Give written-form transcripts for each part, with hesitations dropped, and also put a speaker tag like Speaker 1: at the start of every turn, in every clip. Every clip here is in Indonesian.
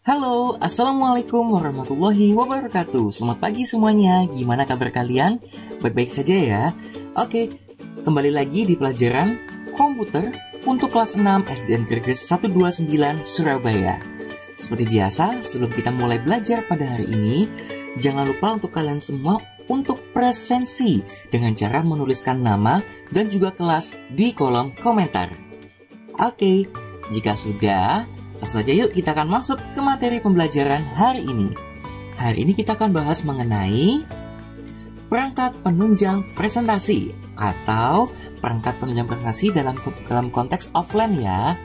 Speaker 1: Halo, Assalamualaikum warahmatullahi wabarakatuh. Selamat pagi semuanya, gimana kabar kalian? Baik-baik saja ya? Oke, kembali lagi di pelajaran komputer untuk kelas 6 SDN Greges 129 Surabaya. Seperti biasa, sebelum kita mulai belajar pada hari ini, jangan lupa untuk kalian semua untuk presensi dengan cara menuliskan nama dan juga kelas di kolom komentar. Oke, jika sudah, langsung saja yuk kita akan masuk ke materi pembelajaran hari ini. Hari ini kita akan bahas mengenai perangkat penunjang presentasi atau perangkat penunjang presentasi dalam konteks offline ya.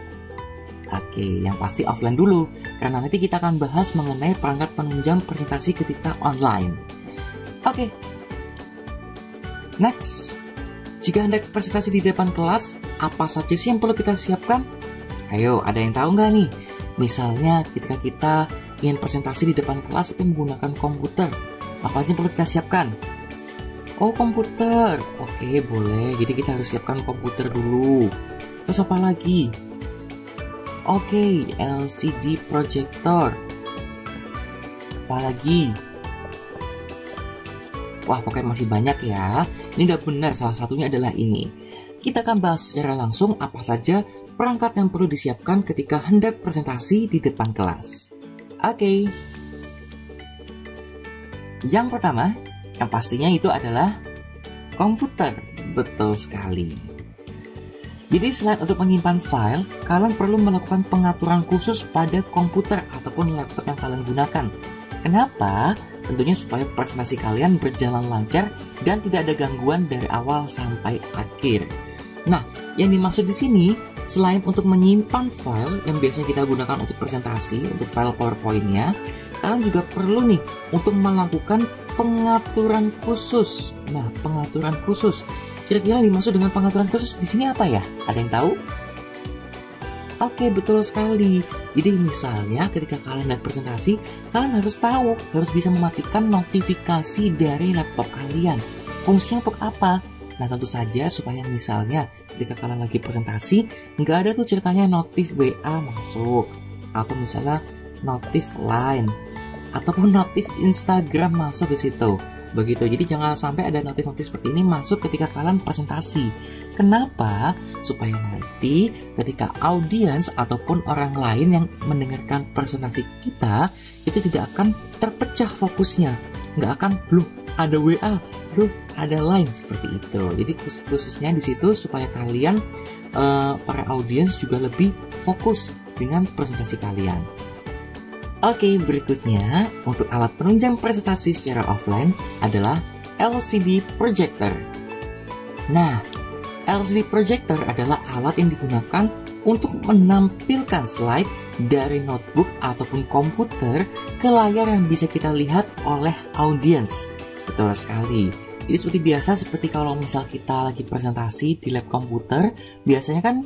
Speaker 1: Oke, yang pasti offline dulu karena nanti kita akan bahas mengenai perangkat penunjang presentasi ketika online. Oke. Next. Jika hendak presentasi di depan kelas, apa saja sih yang perlu kita siapkan? Ayo, ada yang tahu nggak nih? Misalnya ketika kita ingin presentasi di depan kelas itu menggunakan komputer, apa aja yang perlu kita siapkan? Oh, komputer. Oke, boleh. Jadi kita harus siapkan komputer dulu. Terus apa lagi? Oke, LCD projector. Apa lagi? Wah, pokoknya masih banyak ya. Ini udah benar, salah satunya adalah ini. Kita akan bahas secara langsung apa saja perangkat yang perlu disiapkan ketika hendak presentasi di depan kelas. Oke. Yang pertama, yang pastinya itu adalah komputer. Betul sekali. Jadi selain untuk menyimpan file, kalian perlu melakukan pengaturan khusus pada komputer ataupun laptop yang kalian gunakan. Kenapa? Tentunya supaya presentasi kalian berjalan lancar dan tidak ada gangguan dari awal sampai akhir. Nah, yang dimaksud di sini selain untuk menyimpan file yang biasanya kita gunakan untuk presentasi, untuk file PowerPoint-nya, kalian juga perlu nih untuk melakukan pengaturan khusus. Nah, pengaturan khusus. Kira-kira yang dimaksud dengan pengaturan khusus di sini apa ya? Ada yang tahu? Oke, betul sekali. Jadi misalnya ketika kalian hendak presentasi, kalian harus tahu, harus bisa mematikan notifikasi dari laptop kalian. Fungsinya untuk apa? Nah, tentu saja supaya misalnya ketika kalian lagi presentasi, nggak ada tuh ceritanya notif WA masuk, atau misalnya notif Line, ataupun notif Instagram masuk di situ. Begitu, jadi jangan sampai ada notif-notif seperti ini masuk ketika kalian presentasi. Kenapa? Supaya nanti ketika audiens ataupun orang lain yang mendengarkan presentasi kita, itu tidak akan terpecah fokusnya. Nggak akan, loh ada WA, loh ada Line, seperti itu. Jadi khususnya di situ supaya kalian para audiens juga lebih fokus dengan presentasi kalian. Oke, berikutnya untuk alat penunjang presentasi secara offline adalah LCD projector. Nah, LCD projector adalah alat yang digunakan untuk menampilkan slide dari notebook ataupun komputer ke layar yang bisa kita lihat oleh audiens. Betul sekali. Jadi seperti biasa, seperti kalau misal kita lagi presentasi di lab komputer, biasanya kan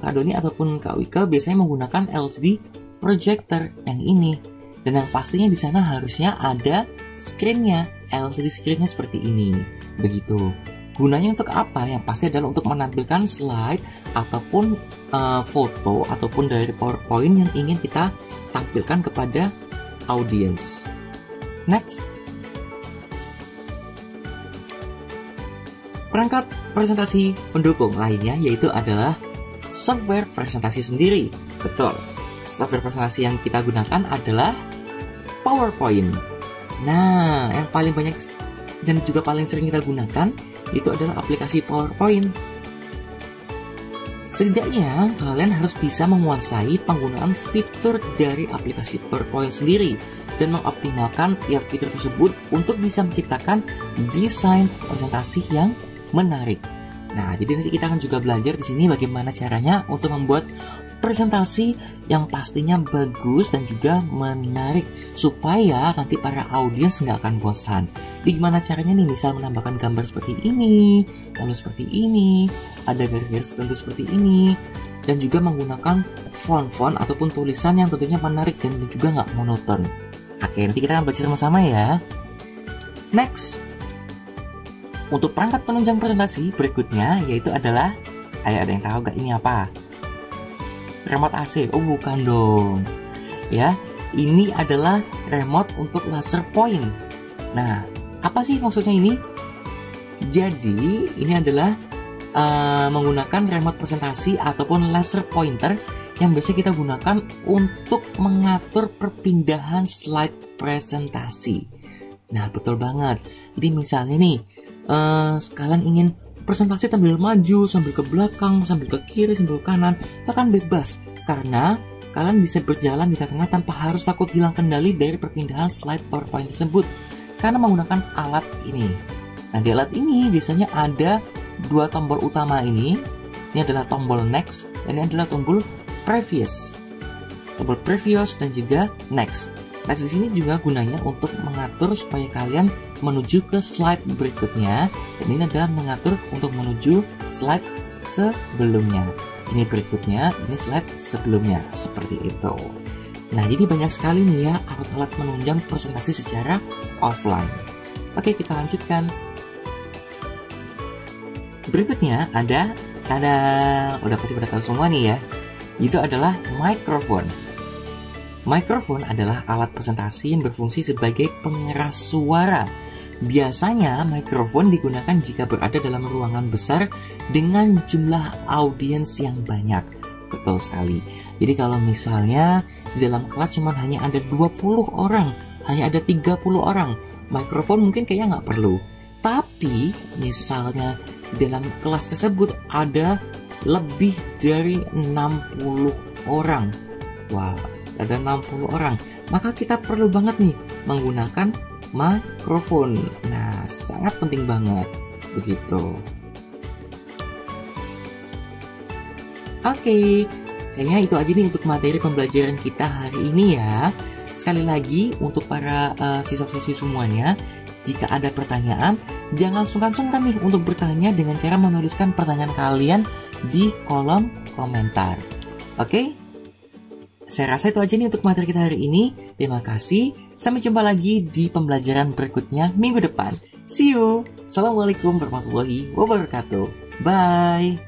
Speaker 1: Kak Doni ataupun Kak Wika biasanya menggunakan LCD projector yang ini. Dan yang pastinya di sana harusnya ada screen-nya, LCD screen-nya seperti ini. Begitu. Gunanya untuk apa? Yang pasti adalah untuk menampilkan slide ataupun foto ataupun dari PowerPoint yang ingin kita tampilkan kepada audiens. Next. Perangkat presentasi pendukung lainnya yaitu adalah software presentasi sendiri. Betul. Software presentasi yang kita gunakan adalah PowerPoint. Nah, yang paling banyak dan juga paling sering kita gunakan itu adalah aplikasi PowerPoint. Setidaknya kalian harus bisa menguasai penggunaan fitur dari aplikasi PowerPoint sendiri dan mengoptimalkan tiap fitur tersebut untuk bisa menciptakan desain presentasi yang menarik. Nah, jadi nanti kita akan juga belajar di sini bagaimana caranya untuk membuat presentasi yang pastinya bagus dan juga menarik supaya nanti para audiens nggak akan bosan. Jadi gimana caranya nih, misal menambahkan gambar seperti ini, lalu seperti ini, ada garis-garis tertentu seperti ini, dan juga menggunakan font-font ataupun tulisan yang tentunya menarik dan juga nggak monoton. Oke, nanti kita akan belajar sama-sama ya. Next, untuk perangkat penunjang presentasi berikutnya yaitu adalah, ayo ada yang tahu gak ini apa? Remote AC. Oh, bukan dong. Ya, ini adalah remote untuk laser point. Nah, apa sih maksudnya ini? Jadi, ini adalah menggunakan remote presentasi ataupun laser pointer yang biasa kita gunakan untuk mengatur perpindahan slide presentasi. Nah, betul banget. Jadi misalnya nih, kalian ingin presentasi sambil maju, sambil ke belakang, sambil ke kiri, sambil ke kanan, itu akan bebas karena kalian bisa berjalan di tengah tanpa harus takut hilang kendali dari perpindahan slide PowerPoint tersebut karena menggunakan alat ini. Nah, di alat ini biasanya ada dua tombol utama ini. Ini adalah tombol next dan ini adalah tombol previous. Tombol previous dan juga next. Next di sini juga gunanya untuk mengatur supaya kalian menuju ke slide berikutnya, dan ini adalah mengatur untuk menuju slide sebelumnya. Ini berikutnya, ini slide sebelumnya, seperti itu. Nah, jadi banyak sekali nih ya alat-alat menunjang presentasi secara offline. Oke, kita lanjutkan. Berikutnya ada, udah pasti pada tahu semua nih ya, itu adalah microphone. Microphone adalah alat presentasi yang berfungsi sebagai pengeras suara. Biasanya microphone digunakan jika berada dalam ruangan besar dengan jumlah audiens yang banyak. Betul sekali. Jadi kalau misalnya di dalam kelas cuma hanya ada 20 orang, hanya ada 30 orang, microphone mungkin kayaknya nggak perlu. Tapi misalnya di dalam kelas tersebut ada lebih dari 60 orang. Wah, ada 60 orang. Maka kita perlu banget nih menggunakan mikrofon. Nah, sangat penting banget. Begitu. Oke, kayaknya itu aja nih untuk materi pembelajaran kita hari ini ya. Sekali lagi untuk para siswa-siswi semuanya, jika ada pertanyaan, jangan sungkan-sungkan nih untuk bertanya dengan cara menuliskan pertanyaan kalian di kolom komentar. Oke? Saya rasa itu aja nih untuk materi kita hari ini. Terima kasih. Sampai jumpa lagi di pembelajaran berikutnya minggu depan. See you. Assalamualaikum warahmatullahi wabarakatuh. Bye.